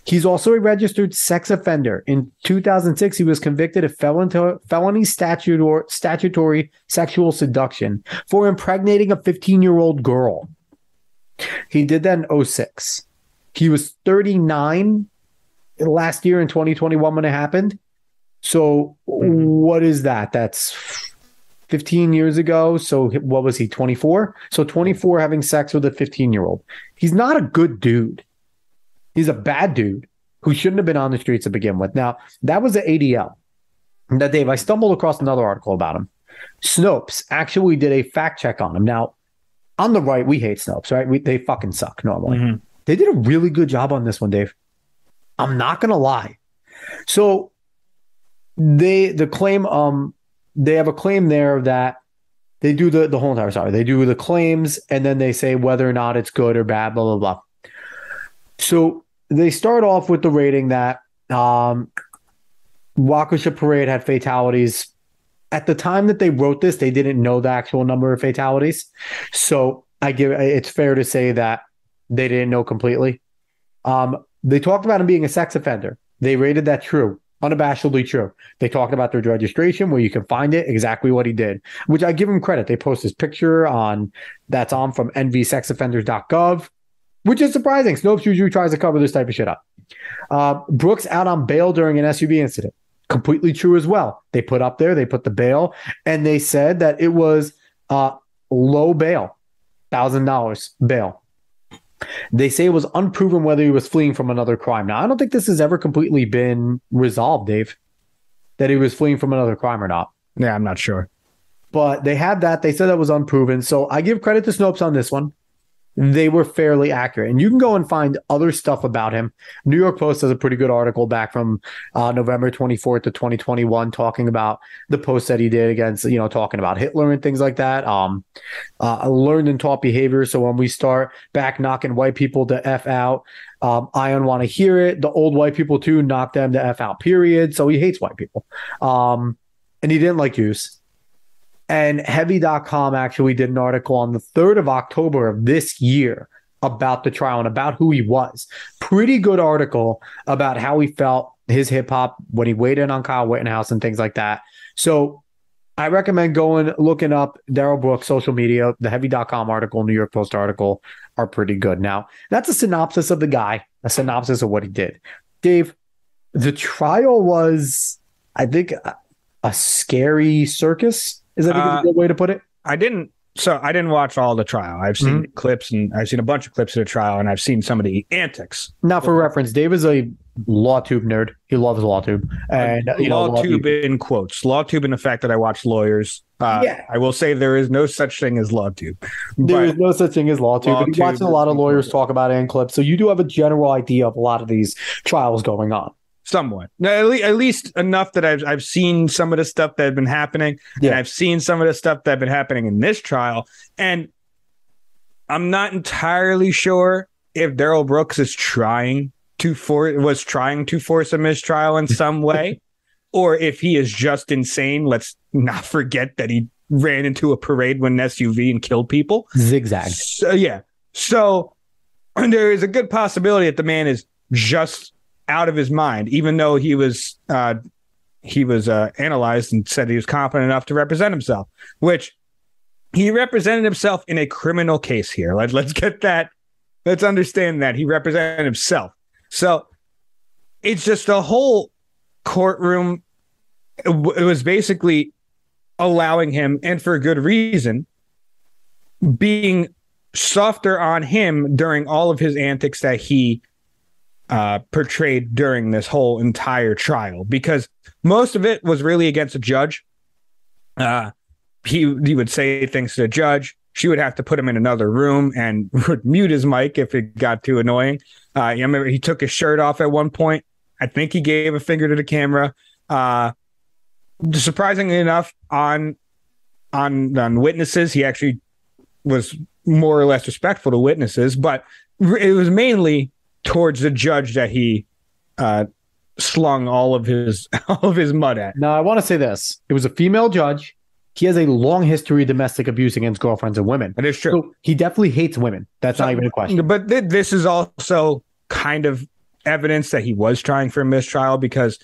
He's also a registered sex offender. In 2006, he was convicted of felony statutory sexual seduction for impregnating a 15-year-old girl. He did that in 2006. He was 39 last year in 2021 when it happened. So what is that? That's 15 years ago. So what was he, 24? So 24 having sex with a 15-year-old. He's not a good dude. He's a bad dude who shouldn't have been on the streets to begin with. Now, that was the ADL. Now, Dave, I stumbled across another article about him. Snopes actually did a fact check on him. Now, on the right, we hate Snopes, right? They fucking suck normally. Mm-hmm. They did a really good job on this one, Dave. I'm not going to lie. So they have a claim there that they do the whole entire story. They do the claims and then they say whether or not it's good or bad, blah, blah, blah. So they start off with the rating that Waukesha Parade had fatalities. At the time that they wrote this, they didn't know the actual number of fatalities. So it's fair to say that they didn't know completely. They talked about him being a sex offender. They rated that true, unabashedly true. They talked about their registration where you can find it, exactly what he did, which I give him credit. They post his picture from nvsexoffenders.gov, which is surprising. Snopes usually tries to cover this type of shit up. Brooks out on bail during an SUV incident. Completely true as well. They put the bail, and they said that it was low bail, $1,000 bail. They say it was unproven whether he was fleeing from another crime. Now, I don't think this has ever completely been resolved, Dave, that he was fleeing from another crime or not. Yeah, I'm not sure. But they had that. They said that was unproven. So I give credit to Snopes on this one. They were fairly accurate. And you can go and find other stuff about him. New York Post has a pretty good article back from November 24th of 2021 talking about the post that he did against, talking about Hitler and things like that. Learned and taught behavior. So when we start back knocking white people to F out, I don't want to hear it. The old white people too, knock them to F out, period. So he hates white people. And he didn't like Jews. And Heavy.com actually did an article on the 3rd of October of this year about the trial and about who he was. Pretty good article about how he felt, his hip hop, when he weighed in on Kyle Rittenhouse and things like that. So I recommend looking up Darrell Brooks' social media. The Heavy.com article, New York Post article are pretty good. Now, that's a synopsis of the guy, a synopsis of what he did. Dave, the trial was, I think, a scary circus. Is that a good way to put it? I didn't watch all the trial. I've seen clips, and I've seen a bunch of clips of the trial, and I've seen some of the antics. Now, for reference, Dave is a LawTube nerd. He loves LawTube. And LawTube in quotes. LawTube in the fact that I watch lawyers. I will say there is no such thing as LawTube. There is no such thing as LawTube. But he watches a lot of lawyers talk about it in clips. So you do have a general idea of a lot of these trials going on. Somewhat. Now, at least enough that I've seen some of the stuff that had been happening. Yeah. And I've seen some of the stuff that had been happening in this trial. And I'm not entirely sure if Darrell Brooks was trying to force a mistrial in some way, or if he is just insane. Let's not forget that he ran into a parade with an SUV and killed people. Zigzag. So there is a good possibility that the man is just out of his mind, even though he was analyzed and said he was competent enough to represent himself, which he represented himself in a criminal case here. Let's get that. Let's understand that he represented himself. So it's just a whole courtroom. It was basically allowing him, and for good reason, being softer on him during all of his antics that he portrayed during this whole entire trial, because most of it was really against a judge. He would say things to the judge. She would have to put him in another room and would mute his mic if it got too annoying. I remember he took his shirt off at one point. I think he gave a finger to the camera. Surprisingly enough, on witnesses, he actually was more or less respectful to witnesses, but it was mainly towards the judge that he slung all of his mud at. Now, I want to say this. It was a female judge. He has a long history of domestic abuse against girlfriends and women. That is true. So he definitely hates women. That's not even a question. But this is also kind of evidence that he was trying for a mistrial because,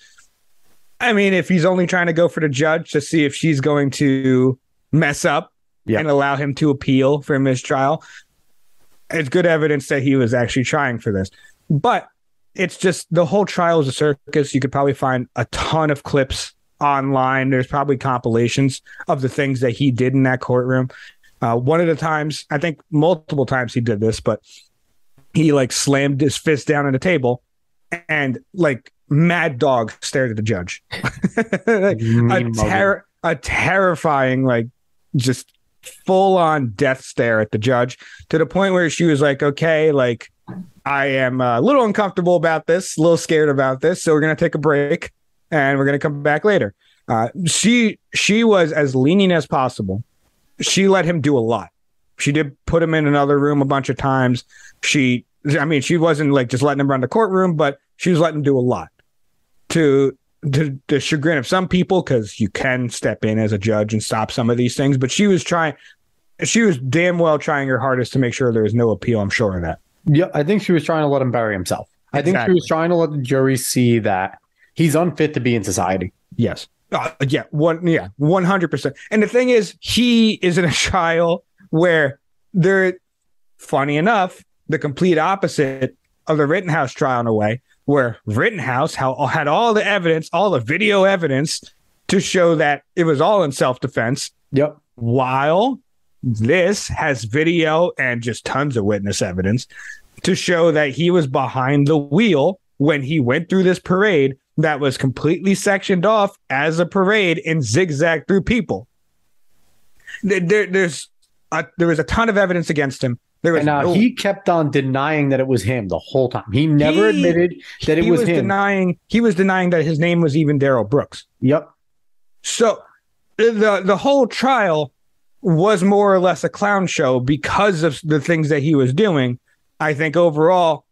I mean, if he's only trying to go for the judge to see if she's going to mess up and allow him to appeal for a mistrial, it's good evidence that he was actually trying for this. But it's just the whole trial is a circus. You could probably find a ton of clips online. There's probably compilations of the things that he did in that courtroom. One of the times, I think multiple times he did this, but he like slammed his fist down on the table and like mad dog stared at the judge. Like, a terrifying, like just full on death stare at the judge, to the point where she was like, okay, like I am a little uncomfortable about this, a little scared about this. So we're going to take a break and we're going to come back later. She was as lenient as possible. She let him do a lot. She did put him in another room a bunch of times. She wasn't like just letting him run the courtroom, but she was letting him do a lot to the chagrin of some people, because you can step in as a judge and stop some of these things. But she was damn well trying her hardest to make sure there was no appeal. I'm sure of that. Yeah, I think she was trying to let him bury himself. Exactly. I think she was trying to let the jury see that he's unfit to be in society. Yes. 100%. And the thing is, he is in a trial where they're, funny enough, the complete opposite of the Rittenhouse trial in a way, where Rittenhouse had all the evidence, all the video evidence to show that it was all in self-defense. Yep. While this has video and just tons of witness evidence to show that he was behind the wheel when he went through this parade that was completely sectioned off as a parade and zigzagged through people. There was a ton of evidence against him. He kept on denying that it was him the whole time. He never admitted that it was him. He was denying that his name was even Darrell Brooks. Yep. So the whole trial was more or less a clown show because of the things that he was doing. I think overall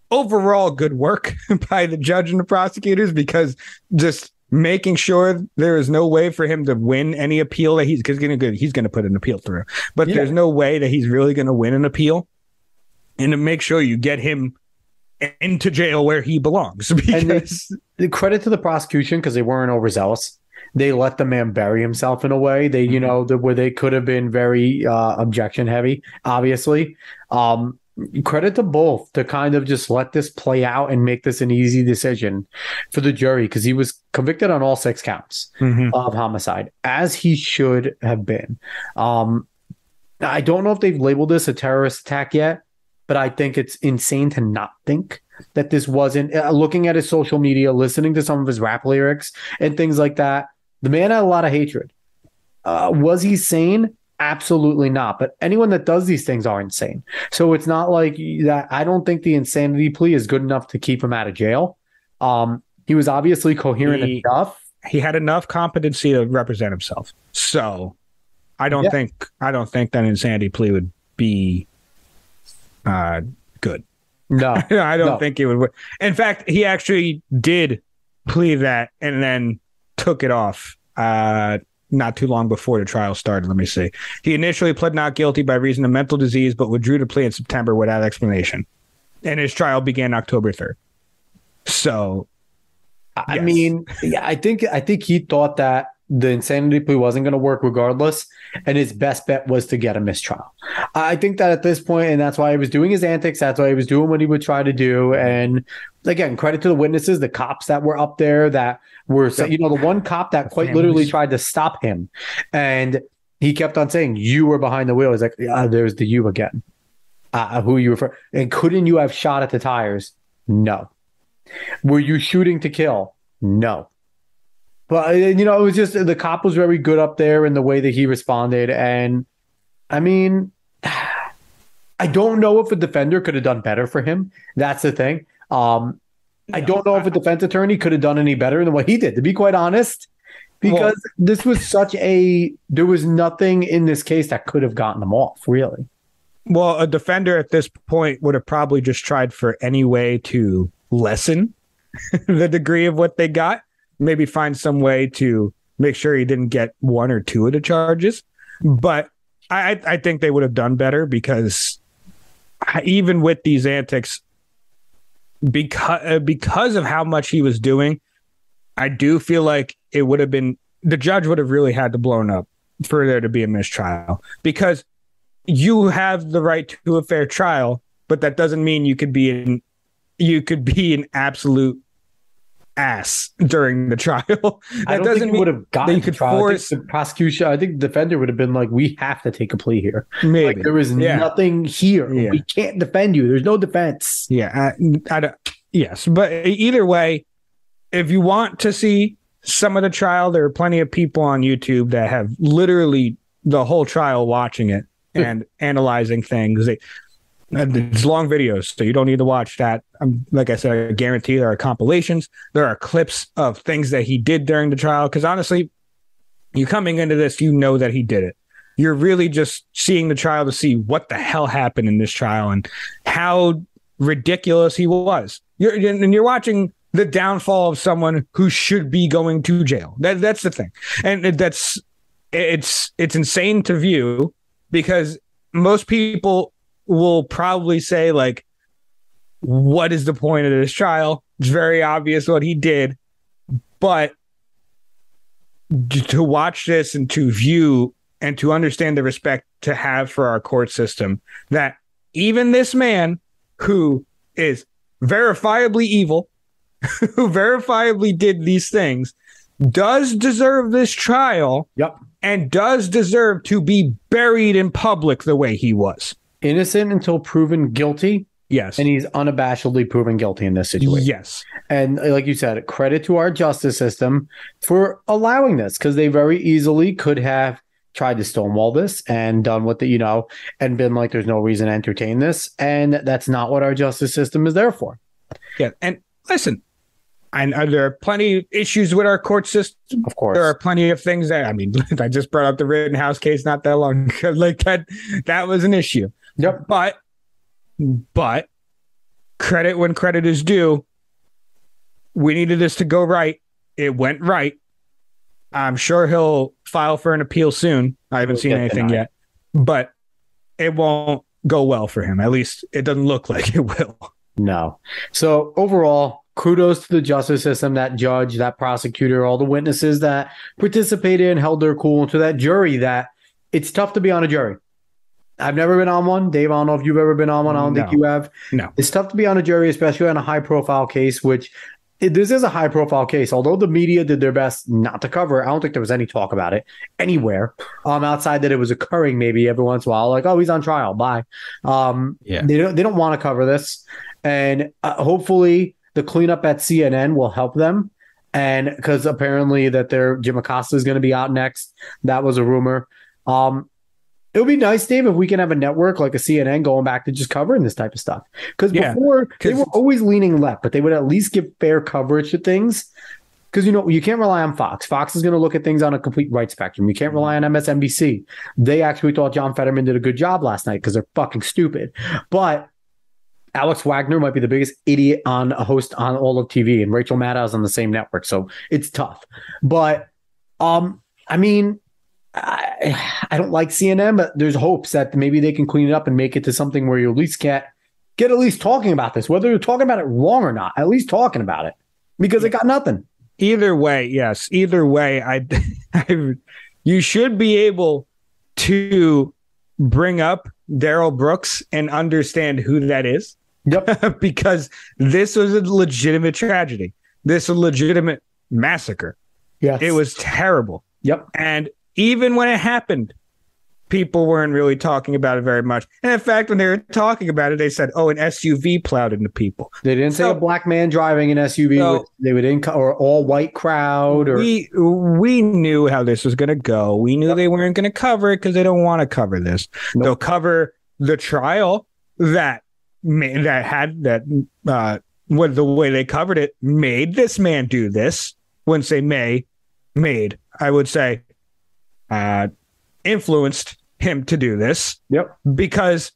good work by the judge and the prosecutors, because just making sure there is no way for him to win any appeal that he's going to put an appeal through, but there's no way that he's really going to win an appeal, and to make sure you get him into jail where he belongs. Because the credit to the prosecution, because they weren't overzealous. They let the man bury himself in a way where they could have been very objection heavy, obviously. Credit to both to kind of just let this play out and make this an easy decision for the jury, because he was convicted on all 6 counts of homicide, as he should have been. I don't know if they've labeled this a terrorist attack yet, but I think it's insane to not think that this wasn't. Looking at his social media, listening to some of his rap lyrics and things like that, the man had a lot of hatred. Was he sane? Absolutely not. But anyone that does these things are insane. So it's not like that. I don't think the insanity plea is good enough to keep him out of jail. He was obviously coherent enough. He had enough competency to represent himself. So I don't think that insanity plea would be good. No, I don't think it would. In fact, he actually did plead that and then took it off. Not too long before the trial started. Let me see. He initially pled not guilty by reason of mental disease, but withdrew the plea in September without explanation. And his trial began October 3rd. So, I mean, I think he thought that the insanity plea wasn't going to work regardless, and his best bet was to get a mistrial. I think that at this point, and that's why he was doing his antics, that's why he was doing what he would try to do. And again, credit to the witnesses, the cops that were up there that were, the one cop that quite literally tried to stop him, and he kept on saying, "You were behind the wheel." He's like, "There's the you again. Who you refer? And couldn't you have shot at the tires? No. Were you shooting to kill? No." But, it was just, the cop was very good up there in the way that he responded. And I mean, I don't know if a defender could have done better for him. That's the thing. I don't know if a defense attorney could have done any better than what he did, to be quite honest, because this was there was nothing in this case that could have gotten him off, really. Well, a defender at this point would have probably just tried for any way to lessen the degree of what they got. Maybe find some way to make sure he didn't get 1 or 2 of the charges. But I think they would have done better, because even with these antics, because of how much he was doing, I do feel like it would have been, the judge would have really had to blown up for there to be a mistrial, because you have the right to a fair trial, but that doesn't mean you could be an absolute ass during the trial. I don't think it would have gotten to trial. I think the prosecution, I think the defender would have been like, we have to take a plea here. Maybe. Like, there is nothing here. Yeah. We can't defend you. There's no defense. Yeah. Yes. But either way, if you want to see some of the trial, there are plenty of people on YouTube that have literally the whole trial watching it and analyzing things. It's long videos, so you don't need to watch that. Like I said, I guarantee there are compilations. There are clips of things that he did during the trial. Because honestly, you coming into this, you know that he did it. You're really just seeing the trial to see what the hell happened in this trial and how ridiculous he was. You're watching the downfall of someone who should be going to jail. That's the thing, and it's insane to view, because most people will probably say, like, what is the point of this trial? It's very obvious what he did. But to watch this and to view and to understand the respect to have for our court system, that even this man who is verifiably evil, who verifiably did these things, does deserve this trial. Yep. And does deserve to be buried in public the way he was. Innocent until proven guilty. Yes. And he's unabashedly proven guilty in this situation. Yes. And like you said, credit to our justice system for allowing this, because they very easily could have tried to stonewall this and done what and been like, there's no reason to entertain this. And that's not what our justice system is there for. Yeah. And listen, there are plenty of issues with our court system. Of course. There are plenty of things that, I just brought up the Rittenhouse case not that long ago. Like that was an issue. Yep. But credit when credit is due. We needed this to go right. It went right. I'm sure he'll file for an appeal soon. I haven't seen anything yet, but it won't go well for him. At least it doesn't look like it will. No. So overall, kudos to the justice system, that judge, that prosecutor, all the witnesses that participated and held their cool, and to that jury that it's tough to be on a jury. I've never been on one. Dave, I don't know if you've ever been on one. I don't think you have. No. It's tough to be on a jury, especially on a high-profile case, which this is a high-profile case. Although the media did their best not to cover it, I don't think there was any talk about it anywhere outside that it was occurring maybe every once in a while. Like, oh, he's on trial. Bye. They don't want to cover this. And hopefully the cleanup at CNN will help them. And because apparently that Jim Acosta is going to be out next. That was a rumor. It would be nice, Dave, if we can have a network like a CNN going back to just covering this type of stuff. Because before, they were always leaning left, but they would at least give fair coverage to things. Because, you can't rely on Fox. Fox is going to look at things on a complete right spectrum. You can't rely on MSNBC. They actually thought John Fetterman did a good job last night because they're fucking stupid. But Alex Wagner might be the biggest idiot on a host on all of TV, and Rachel Maddow's on the same network. So it's tough. But, I don't like CNN, but there's hopes that maybe they can clean it up and make it to something where you at least get at least talking about this, whether you're talking about it wrong or not, at least talking about it, because it got nothing. Either way, yes. Either way, you should be able to bring up Darrell Brooks and understand who that is. Yep. Because this was a legitimate tragedy. This was a legitimate massacre. Yes. It was terrible. Yep. And even when it happened, people weren't really talking about it very much. And in fact, when they were talking about it, they said, "Oh, an SUV plowed into people." They didn't say a black man driving an SUV. They would or all white crowd. Or we knew how this was going to go. We knew they weren't going to cover it because they don't want to cover this. Nope. They'll cover the trial the way they covered it made this man do this. Wouldn't say made. I would say. Influenced him to do this. Yep. Because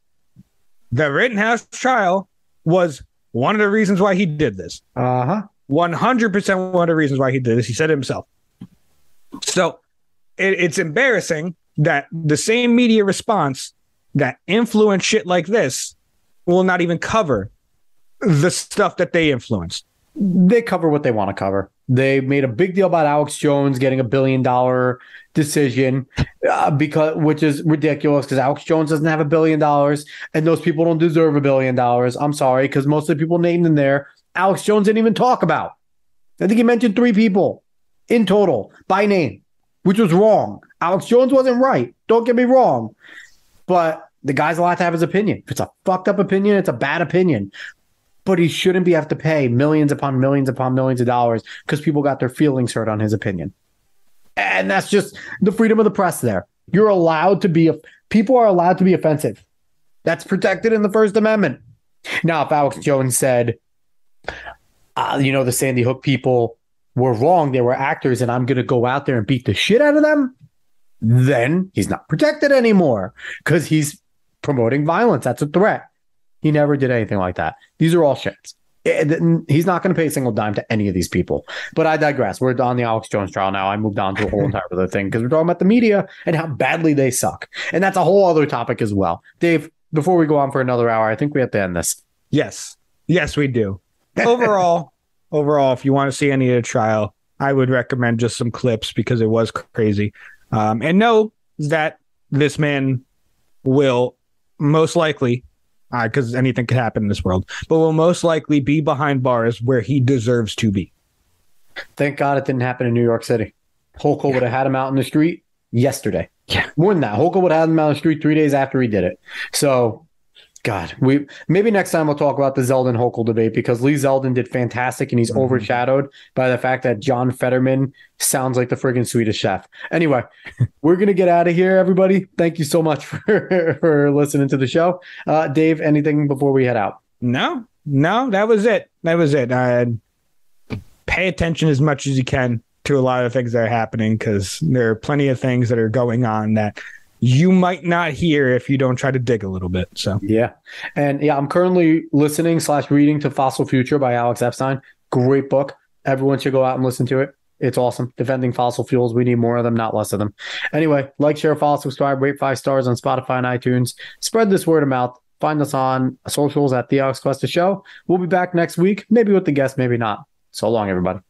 the Rittenhouse trial was one of the reasons why he did this. 100% one of the reasons why he did this. He said it himself. So it's embarrassing that the same media response that influenced shit like this will not even cover the stuff that they influenced. They cover what they want to cover. They made a big deal about Alex Jones getting $1 billion decision, which is ridiculous because Alex Jones doesn't have $1 billion and those people don't deserve $1 billion. I'm sorry, because most of the people named in there, Alex Jones didn't even talk about. I think he mentioned 3 people in total by name, which was wrong. Alex Jones wasn't right. Don't get me wrong. But the guy's allowed to have his opinion. If it's a fucked up opinion, it's a bad opinion. But he shouldn't have to pay millions upon millions upon millions of dollars because people got their feelings hurt on his opinion. And that's just the freedom of the press there. You're allowed to be, people are allowed to be offensive. That's protected in the First Amendment. Now, if Alex Jones said, the Sandy Hook people were wrong, they were actors, and I'm going to go out there and beat the shit out of them, then he's not protected anymore because he's promoting violence. That's a threat. He never did anything like that. These are all shits. He's not going to pay a single dime to any of these people. But I digress. We're on the Alex Jones trial now. I moved on to a whole entire other thing because we're talking about the media and how badly they suck. And that's a whole other topic as well. Dave, before we go on for another hour, I think we have to end this. Yes. Yes, we do. Overall, if you want to see any of the trial, I would recommend just some clips because it was crazy. And know that this man will most likely, because anything could happen in this world, but will most likely be behind bars where he deserves to be. Thank God it didn't happen in New York City. Holco would have had him out in the street yesterday. Yeah. More than that. Holco would have had him out in the street 3 days after he did it. So, God, maybe next time we'll talk about the Zeldin Hochul debate because Lee Zeldin did fantastic and he's overshadowed by the fact that John Fetterman sounds like the friggin' Swedish chef. Anyway, we're going to get out of here, everybody. Thank you so much for listening to the show. Dave, anything before we head out? No, that was it. Pay attention as much as you can to a lot of things that are happening because there are plenty of things that are going on that you might not hear if you don't try to dig a little bit. So yeah. And yeah, I'm currently listening/reading to Fossil Future by Alex Epstein. Great book. Everyone should go out and listen to it. It's awesome. Defending fossil fuels. We need more of them, not less of them. Anyway, like, share, follow, subscribe, rate 5 stars on Spotify and iTunes. Spread this word of mouth. Find us on socials at The Alex Costa Show. We'll be back next week, maybe with the guest, maybe not. So long, everybody.